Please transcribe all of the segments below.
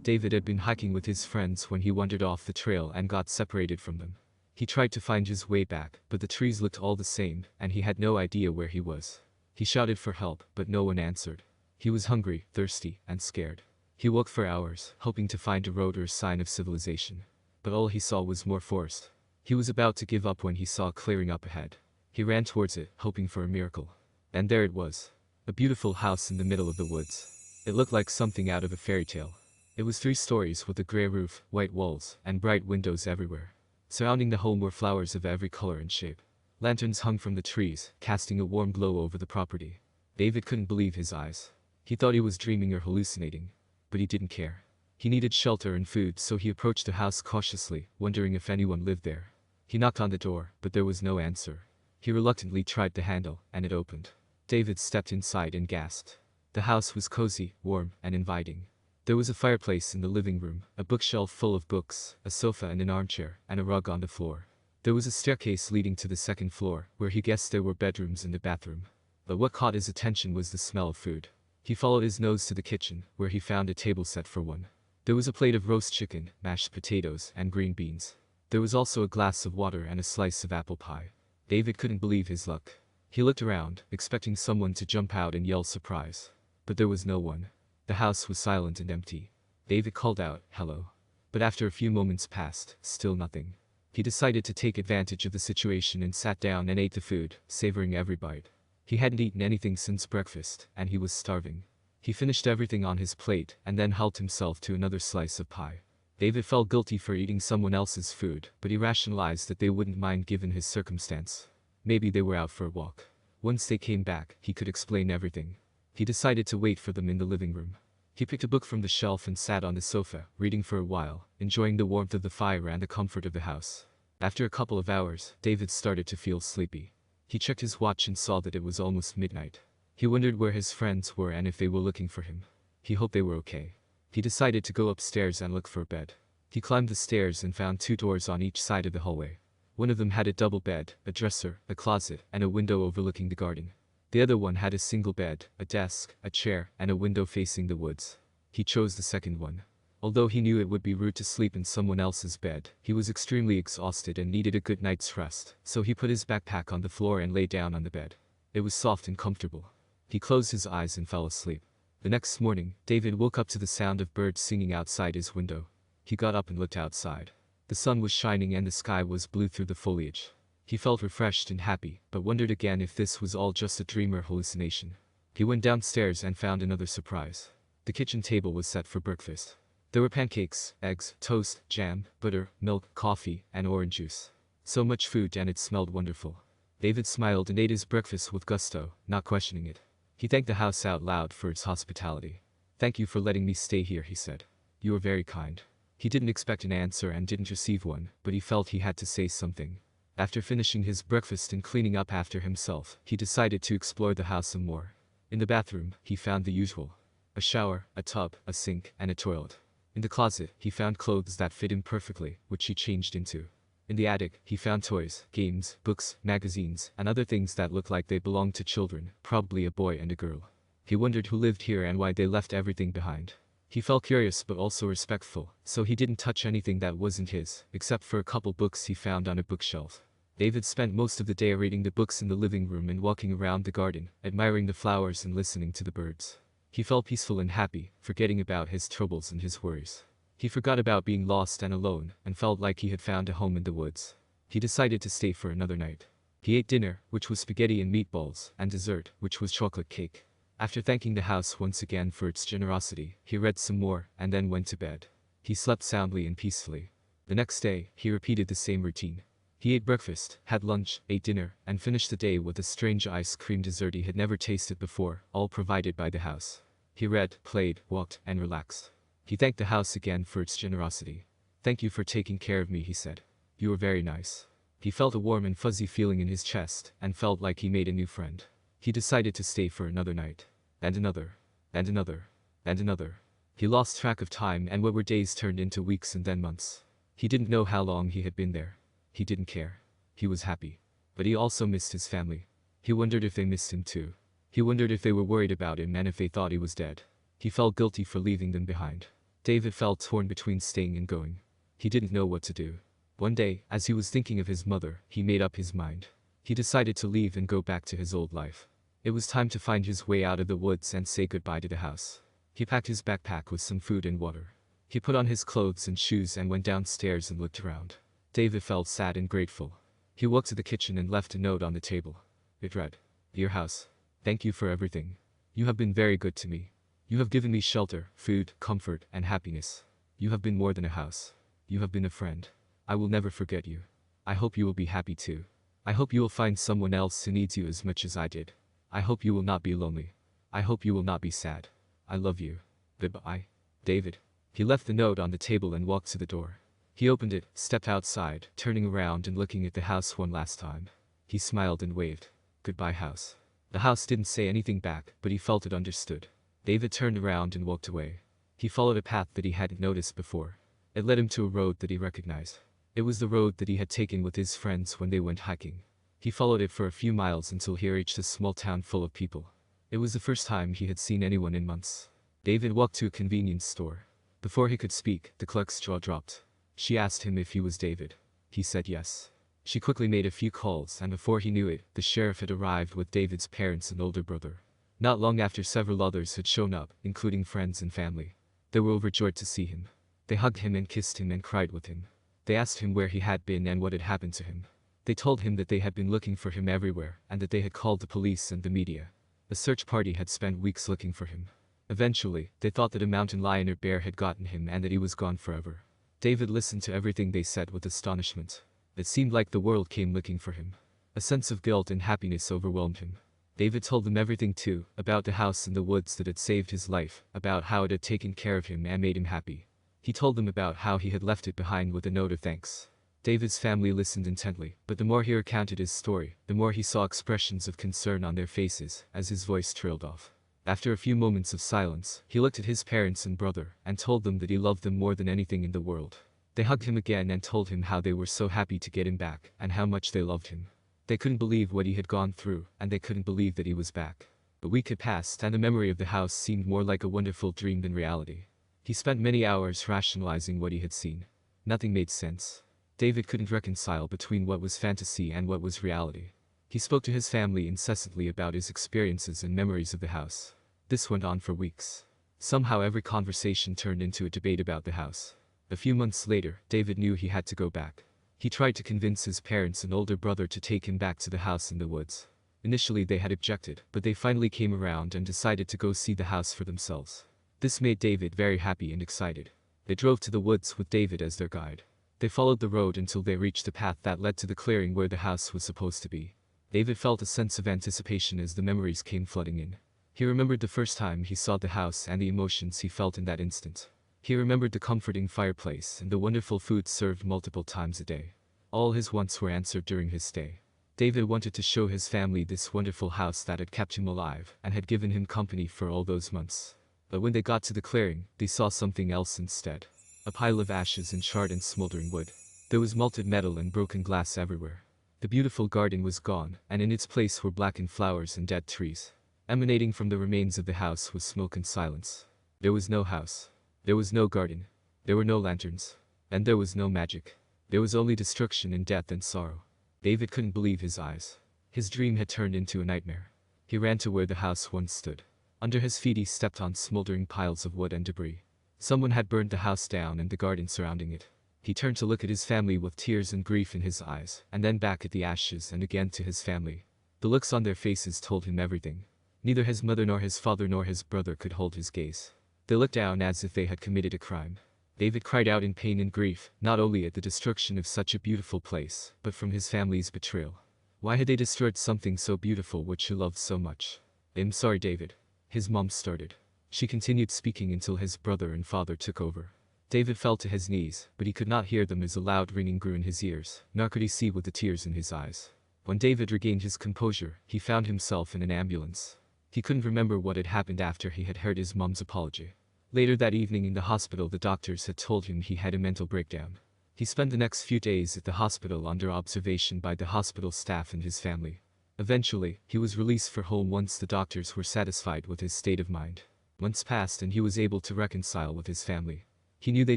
David had been hiking with his friends when he wandered off the trail and got separated from them. He tried to find his way back, but the trees looked all the same, and he had no idea where he was. He shouted for help, but no one answered. He was hungry, thirsty, and scared. He walked for hours, hoping to find a road or a sign of civilization. But all he saw was more forest. He was about to give up when he saw a clearing up ahead. He ran towards it, hoping for a miracle. And there it was. A beautiful house in the middle of the woods. It looked like something out of a fairy tale. It was 3 stories with a gray roof, white walls, and bright windows everywhere. Surrounding the home were flowers of every color and shape. Lanterns hung from the trees, casting a warm glow over the property. David couldn't believe his eyes. He thought he was dreaming or hallucinating. But he didn't care. He needed shelter and food, so he approached the house cautiously, wondering if anyone lived there. He knocked on the door, but there was no answer. He reluctantly tried the handle, and it opened. David stepped inside and gasped. The house was cozy, warm, and inviting. There was a fireplace in the living room, a bookshelf full of books, a sofa and an armchair, and a rug on the floor. There was a staircase leading to the 2nd floor, where he guessed there were bedrooms and a bathroom. But what caught his attention was the smell of food. He followed his nose to the kitchen, where he found a table set for one. There was a plate of roast chicken, mashed potatoes, and green beans. There was also a glass of water and a slice of apple pie. David couldn't believe his luck. He looked around, expecting someone to jump out and yell surprise. But there was no one. The house was silent and empty. David called out, "Hello." But after a few moments passed, still nothing. He decided to take advantage of the situation and sat down and ate the food, savoring every bite. He hadn't eaten anything since breakfast, and he was starving. He finished everything on his plate and then helped himself to another slice of pie. David felt guilty for eating someone else's food, but he rationalized that they wouldn't mind given his circumstance. Maybe they were out for a walk. Once they came back, he could explain everything. He decided to wait for them in the living room. He picked a book from the shelf and sat on the sofa, reading for a while, enjoying the warmth of the fire and the comfort of the house. After a couple of hours, David started to feel sleepy. He checked his watch and saw that it was almost midnight. He wondered where his friends were and if they were looking for him. He hoped they were okay. He decided to go upstairs and look for a bed. He climbed the stairs and found 2 doors on each side of the hallway. One of them had a double bed, a dresser, a closet, and a window overlooking the garden. The other one had a single bed, a desk, a chair, and a window facing the woods. He chose the second one. Although he knew it would be rude to sleep in someone else's bed, he was extremely exhausted and needed a good night's rest, so he put his backpack on the floor and lay down on the bed. It was soft and comfortable. He closed his eyes and fell asleep. The next morning, David woke up to the sound of birds singing outside his window. He got up and looked outside. The sun was shining and the sky was blue through the foliage. He felt refreshed and happy, but wondered again if this was all just a dream or hallucination. He went downstairs and found another surprise. The kitchen table was set for breakfast. There were pancakes, eggs, toast, jam, butter, milk, coffee, and orange juice. So much food and it smelled wonderful. David smiled and ate his breakfast with gusto, not questioning it. He thanked the house out loud for its hospitality. "Thank you for letting me stay here," he said. "You were very kind." He didn't expect an answer and didn't receive one, but he felt he had to say something. After finishing his breakfast and cleaning up after himself, he decided to explore the house some more. In the bathroom, he found the usual. A shower, a tub, a sink, and a toilet. In the closet, he found clothes that fit him perfectly, which he changed into. In the attic, he found toys, games, books, magazines, and other things that looked like they belonged to children, probably a boy and a girl. He wondered who lived here and why they left everything behind. He felt curious but also respectful, so he didn't touch anything that wasn't his, except for a couple books he found on a bookshelf. David spent most of the day reading the books in the living room and walking around the garden, admiring the flowers and listening to the birds. He felt peaceful and happy, forgetting about his troubles and his worries. He forgot about being lost and alone, and felt like he had found a home in the woods. He decided to stay for another night. He ate dinner, which was spaghetti and meatballs, and dessert, which was chocolate cake. After thanking the house once again for its generosity, he read some more, and then went to bed. He slept soundly and peacefully. The next day, he repeated the same routine. He ate breakfast, had lunch, ate dinner, and finished the day with a strange ice cream dessert he had never tasted before, all provided by the house. He read, played, walked, and relaxed. He thanked the house again for its generosity. "Thank you for taking care of me," he said. "You were very nice." He felt a warm and fuzzy feeling in his chest, and felt like he made a new friend. He decided to stay for another night. And another. And another. And another. He lost track of time, and what were days turned into weeks and then months. He didn't know how long he had been there. He didn't care. He was happy. But he also missed his family. He wondered if they missed him too. He wondered if they were worried about him and if they thought he was dead. He felt guilty for leaving them behind. David felt torn between staying and going. He didn't know what to do. One day, as he was thinking of his mother, he made up his mind. He decided to leave and go back to his old life. It was time to find his way out of the woods and say goodbye to the house. He packed his backpack with some food and water. He put on his clothes and shoes and went downstairs and looked around. David felt sad and grateful. He walked to the kitchen and left a note on the table. It read, "Dear house, thank you for everything. You have been very good to me. You have given me shelter, food, comfort, and happiness. You have been more than a house. You have been a friend. I will never forget you. I hope you will be happy too. I hope you will find someone else who needs you as much as I did. I hope you will not be lonely. I hope you will not be sad. I love you. Goodbye. David." He left the note on the table and walked to the door. He opened it, stepped outside, turning around and looking at the house one last time. He smiled and waved. "Goodbye, house." The house didn't say anything back, but he felt it understood. David turned around and walked away. He followed a path that he hadn't noticed before. It led him to a road that he recognized. It was the road that he had taken with his friends when they went hiking. He followed it for a few miles until he reached a small town full of people. It was the first time he had seen anyone in months. David walked to a convenience store. Before he could speak, the clerk's jaw dropped. She asked him if he was David. He said yes. She quickly made a few calls, and before he knew it, the sheriff had arrived with David's parents and older brother. Not long after, several others had shown up, including friends and family. They were overjoyed to see him. They hugged him and kissed him and cried with him. They asked him where he had been and what had happened to him. They told him that they had been looking for him everywhere and that they had called the police and the media. A search party had spent weeks looking for him. Eventually, they thought that a mountain lion or bear had gotten him and that he was gone forever. David listened to everything they said with astonishment. It seemed like the world came looking for him. A sense of guilt and happiness overwhelmed him. David told them everything too, about the house in the woods that had saved his life, about how it had taken care of him and made him happy. He told them about how he had left it behind with a note of thanks. David's family listened intently, but the more he recounted his story, the more he saw expressions of concern on their faces as his voice trailed off. After a few moments of silence, he looked at his parents and brother and told them that he loved them more than anything in the world. They hugged him again and told him how they were so happy to get him back and how much they loved him. They couldn't believe what he had gone through, and they couldn't believe that he was back. A week had passed and the memory of the house seemed more like a wonderful dream than reality. He spent many hours rationalizing what he had seen. Nothing made sense. David couldn't reconcile between what was fantasy and what was reality. He spoke to his family incessantly about his experiences and memories of the house. This went on for weeks. Somehow every conversation turned into a debate about the house. A few months later, David knew he had to go back. He tried to convince his parents and older brother to take him back to the house in the woods. Initially they had objected, but they finally came around and decided to go see the house for themselves. This made David very happy and excited. They drove to the woods with David as their guide. They followed the road until they reached the path that led to the clearing where the house was supposed to be. David felt a sense of anticipation as the memories came flooding in. He remembered the first time he saw the house and the emotions he felt in that instant. He remembered the comforting fireplace and the wonderful food served multiple times a day. All his wants were answered during his stay. David wanted to show his family this wonderful house that had kept him alive and had given him company for all those months. But when they got to the clearing, they saw something else instead. A pile of ashes and charred and smoldering wood. There was melted metal and broken glass everywhere. The beautiful garden was gone, and in its place were blackened flowers and dead trees. Emanating from the remains of the house was smoke and silence. There was no house. There was no garden. There were no lanterns. And there was no magic. There was only destruction and death and sorrow. David couldn't believe his eyes. His dream had turned into a nightmare. He ran to where the house once stood. Under his feet he stepped on smoldering piles of wood and debris. Someone had burned the house down and the garden surrounding it. He turned to look at his family with tears and grief in his eyes, and then back at the ashes and again to his family. The looks on their faces told him everything. Neither his mother nor his father nor his brother could hold his gaze. They looked down as if they had committed a crime. David cried out in pain and grief, not only at the destruction of such a beautiful place, but from his family's betrayal. Why had they destroyed something so beautiful which he loved so much? "I'm sorry, David," his mom started. She continued speaking until his brother and father took over. David fell to his knees, but he could not hear them as a loud ringing grew in his ears, nor could he see with the tears in his eyes. When David regained his composure, he found himself in an ambulance. He couldn't remember what had happened after he had heard his mom's apology. Later that evening in the hospital, the doctors had told him he had a mental breakdown. He spent the next few days at the hospital under observation by the hospital staff and his family. Eventually, he was released for home once the doctors were satisfied with his state of mind. Months passed and he was able to reconcile with his family. He knew they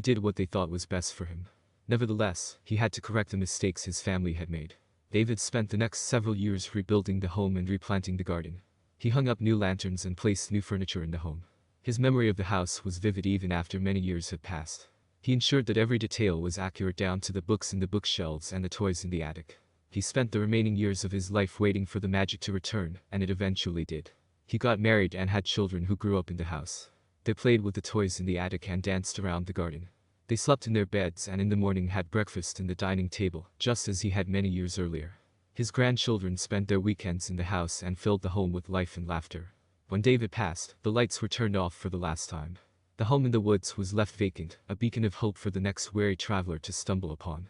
did what they thought was best for him. Nevertheless, he had to correct the mistakes his family had made. David spent the next several years rebuilding the home and replanting the garden. He hung up new lanterns and placed new furniture in the home. His memory of the house was vivid even after many years had passed. He ensured that every detail was accurate down to the books in the bookshelves and the toys in the attic. He spent the remaining years of his life waiting for the magic to return, and it eventually did. He got married and had children who grew up in the house. They played with the toys in the attic and danced around the garden. They slept in their beds and in the morning had breakfast in the dining table, just as he had many years earlier. His grandchildren spent their weekends in the house and filled the home with life and laughter. When David passed, the lights were turned off for the last time. The home in the woods was left vacant, a beacon of hope for the next weary traveler to stumble upon.